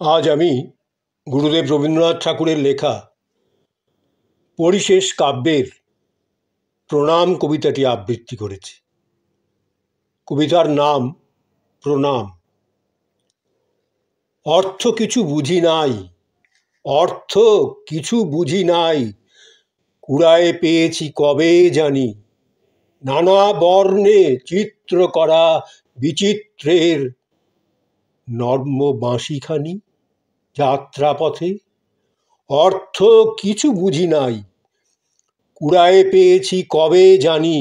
আজ আমি গুরুদেব রবীন্দ্রনাথ ঠাকুরের লেখা পরিশেষ কাব্যের প্রণাম কবিতাটি আবৃত্তি করেছি। কবিতার নাম প্রণাম। অর্থ কিছু বুঝি নাই, অর্থ কিছু বুঝি নাই, কুড়ায়ে পেয়েছি কবে জানি, নানা বর্ণে চিত্র করা বিচিত্রের নর্ম বাঁশিখানি যাত্রাপথে। অর্থ কিছু বুঝি নাই, কুড়ায়ে পেয়েছি কবে জানি,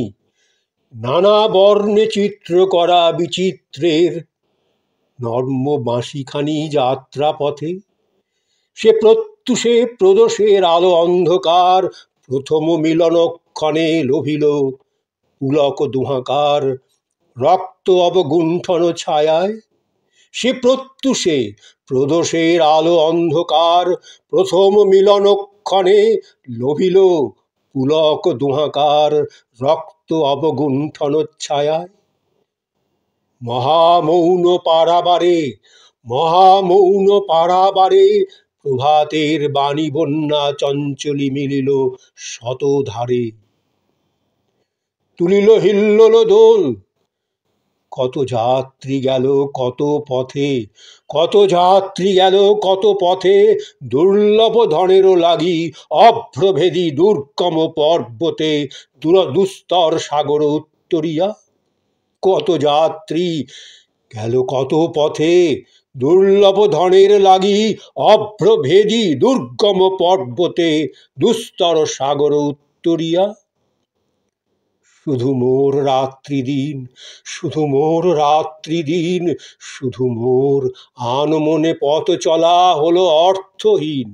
নানা বর্ণে চিত্র করা বিচিত্রের নর্ম বাঁশিখানি যাত্রাপথে। সে প্রত্যুষে প্রদোষের আলো অন্ধকার প্রথম মিলনক্ষণে লোভিল পুলক দুহাকার রক্ত অবগুণ্ঠন ছায়ায়। সে প্রত্যুষে প্রদোষের আলো অন্ধকার প্রথম মিলনক্ষণে লোভিল পুলক দুহাকার রক্ত অবগুণ্ঠন ছায়ায়। মহামৌন পারাবারে, মহামৌন পারাবারে প্রভাতের বাণী বন্যা চঞ্চলি মিলিল শতধারে। তুলিল হিল্লোল দোল, কত যাত্রী গেল কত পথে, কত যাত্রী গেল কত পথে, দুর্লভ ধনেরও লাগি অভ্রভেদী দুর্গম পর্বতে দুস্তর সাগর উত্তরিয়া। কত যাত্রী গেল কত পথে, দুর্লভ ধনের লাগি অভ্রভেদী দুর্গম পর্বতে দুস্তর সাগর উত্তরিয়া। শুধু মোর রাত্রি দিন, শুধু মোর রাত্রি দিন, শুধু মোর আনমনে পথ চলা হলো অর্থহীন।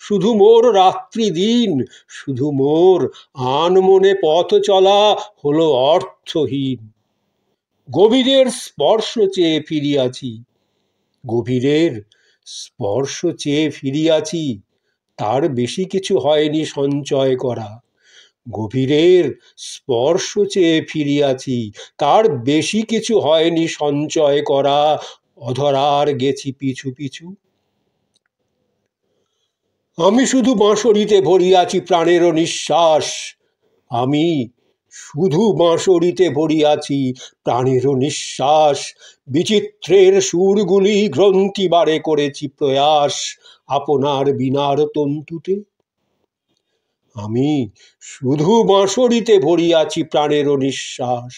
শুধু মোর রাত্রি দিন, শুধু মোর আনমনে পথ চলা হলো অর্থহীন। গভীরের স্পর্শ চেয়ে ফিরিয়াছি, গভীরের স্পর্শ চেয়ে ফিরিয়াছি, তার বেশি কিছু হয়নি সঞ্চয় করা। গভীরের স্পর্শ চেয়ে ফিরিয়াছি, তার বেশি কিছু হয়নি সঞ্চয় করা। অধরার গেছি পিছু পিছু। আমি শুধু বাঁশরিতে ভরিয়াছি প্রাণেরও নিঃশ্বাস, আমি শুধু বাঁশরিতে ভরিয়াছি প্রাণেরও নিঃশ্বাস। বিচিত্রের সুরগুলি গ্রন্থি বারে করেছি প্রয়াস আপনার বীণার তন্তুতে। আমি শুধু বাঁশরিতে ভরিয়াছি প্রাণেরও নিঃশ্বাস,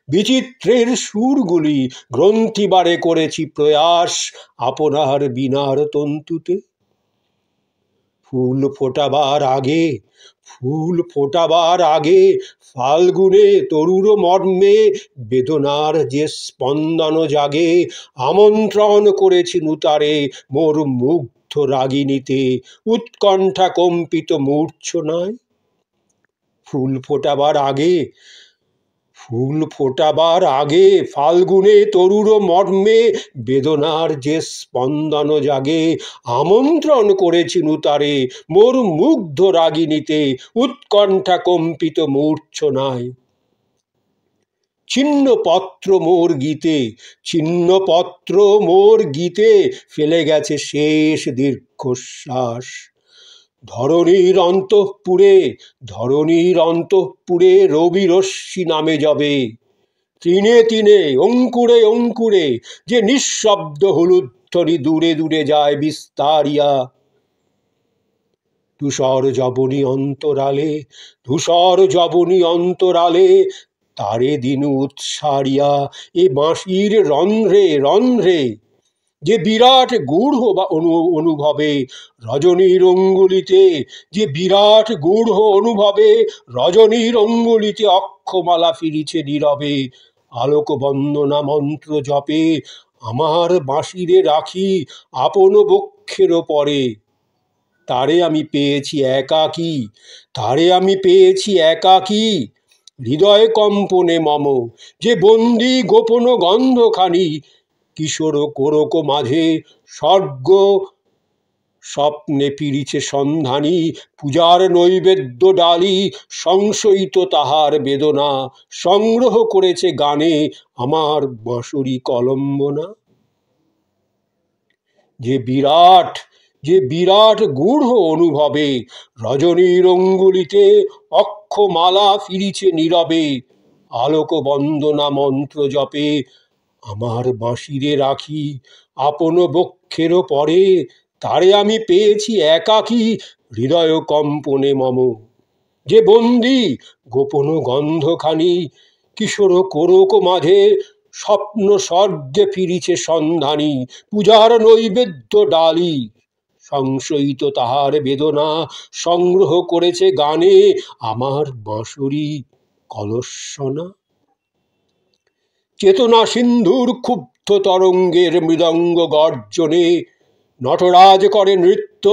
বিচিত্রের সুরগুলি গ্রন্থি বারে করেছি প্রয়াস আপনার বীণার তন্তুতে। ফুল ফোটাবার আগে, ফুল ফোটাবার আগে ফাল্গুনে তরুর মর্মে বেদনার যে স্পন্দন জাগে, আমন্ত্রণ করেছি নুতারে মোর মুগ্ধ রাগিনীতে উৎকণ্ঠা কম্পিত মূর্ছনায়। ফুল ফোটাবার আগে, ফুল ফোটাবার আগে ফাল্গুনে তরুর মর্মে বেদনার যে স্পন্দন জাগে, আমন্ত্রণ করেছি নুতারে মোর মুগ্ধ রাগিনীতে উৎকণ্ঠা কম্পিত মূর্ছনায়। ছিন্ন পত্র মোর গীতে, ছিন্ন পত্র মোর গীতে ফেলে গেছে শেষ দীর্ঘশ্বাস। ধরণীর অন্তঃপুরে, ধরণীর অন্তঃপুরে রবি রশ্মি নামে যাবে তিনে তিনে অঙ্কুরে অঙ্কুরে, যে নিঃশব্দ হুলুধ্বনি দূরে দূরে যায় বিস্তারিয়া। ধূসর জবনী অন্তরালে, ধূসর জবনী অন্তরালে তারে দিন উৎসারিয়া এ বাঁশির রন্ধ্রে রন্ধ্রে, যে বিরাট গূঢ় অনুভবে রজনীর অঙ্গুলিতে, যে বিরাট গূঢ় অনুভবে রজনীর অঙ্গুলিতে অক্ষমালা ফিরিছে নীরবে আলোক বন্দনা মন্ত্র জপে আমার বাঁশিরে রাখি আপন বক্ষের পরে। তারে আমি পেয়েছি একাকী, তারে আমি পেয়েছি একাকী হৃদয় কম্পনে মম, যে বন্দি গোপন গন্ধখানি কিশোর কোরক মাঝে স্বর্গ স্বপ্নে ফিরিছে সন্ধানী পূজার নৈবেদ্য ডালি সংশয়িত তাহার বেদনা সংগ্রহ করেছে গানে আমার বাঁশরি কলম্বনা। যে বিরাট গূঢ় অনুভবে রজনীর অঙ্গুলিতে অক্ষমালা ফিরিছে নীরবে, আলোক বন্দনা মন্ত্র জপে আমার বাঁশিরে রাখি আপন বক্ষের পরে, তারে আমি পেয়েছি একাকী হৃদয় কম্পনে মম। যে বন্দি গোপন গন্ধখানি কিশোর কোরক মাঝে, স্বপ্ন স্বর্গে ফিরিছে সন্ধানী পূজার নৈবেদ্য ডালি, সংশয়িত তাহার বেদনা সংগ্রহ করেছে গানে আমার বাঁশুরি কলস্বনা। চেতনা সিন্ধুর ক্ষুব্ধ তরঙ্গের মৃদঙ্গ গর্জনে নটরাজ করে নৃত্য,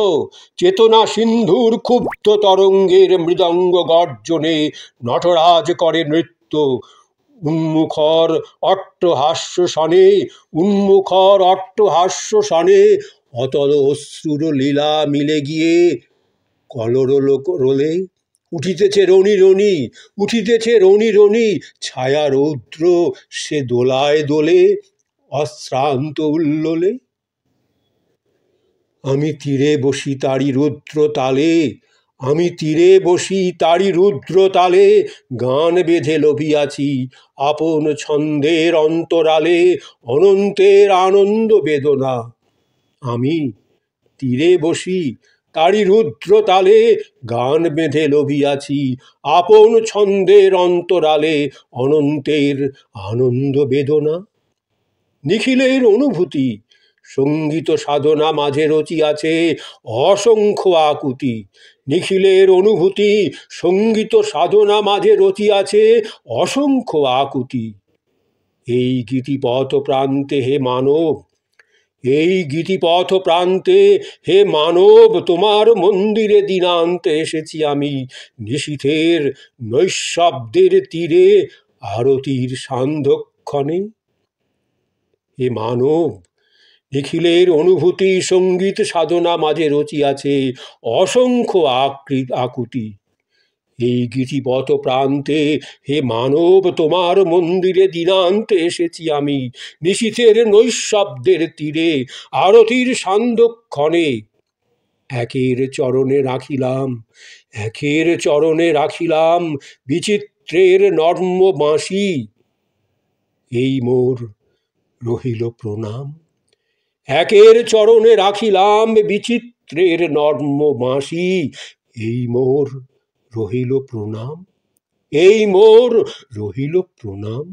চেতনা সিন্ধুর ক্ষুব্ধ তরঙ্গের মৃদঙ্গ গর্জনে নটরাজ করে নৃত্য। উন্মুখর অট্টহাস্য সনে, উন্মুখর অট্টহাস্য সনে অতল অশ্রুর লীলা মিলে গিয়ে কলরোল রোলে উঠিতেছে রনি রনি, উঠিতেছে রনি রনি ছায়া রৌদ্র সে দোলায় দোলে অশ্রান্ত উল্লোলে। আমি তীরে বসি তারি রুদ্র তালে, আমি তীরে বসি তারি রুদ্র তালে গান বেঁধে লভিয়াছি আপন ছন্দের অন্তরালে অনন্তের আনন্দ বেদনা। আমি তীরে বসি তারি রুদ্র তালে গান বেঁধে লভিয়াছি আপন ছন্দের অন্তরালে অনন্তের আনন্দ বেদনা। নিখিলের অনুভূতি সঙ্গীত সাধনা মাঝে রচিয়াছে অসংখ্য আকুতি, নিখিলের অনুভূতি সঙ্গীত সাধনা মাঝে রচিয়াছে অসংখ্য আকুতি। এই গীতিপথ প্রান্তে হে মানব, এই গীতিপথ প্রান্তে হে মানব তোমার মন্দিরে দিনান্তে এসেছি আমি নিশীথের নৈশব্দের তীরে আরতির সান্ধ্যক্ষণে। হে মানব, নিখিলের অনুভূতি সঙ্গীত সাধনা মাঝে রচিয়াছে অসংখ্য আকুতি। এই গীতিপথ প্রান্তে হে মানব তোমার মন্দিরে দিনান্তে এসেছি আমি নিশীথের নৈশব্দের তীরে আরতির সান্ধ্যক্ষণে। একের চরণে রাখিলাম, একের চরণে রাখিলাম বিচিত্রের নর্ম বাঁশি, এই মোর রহিল প্রণাম। একের চরণে রাখিলাম বিচিত্রের নর্ম বাঁশি, এই মোর রহিল প্রণাম, এই মোর রহিল প্রণাম।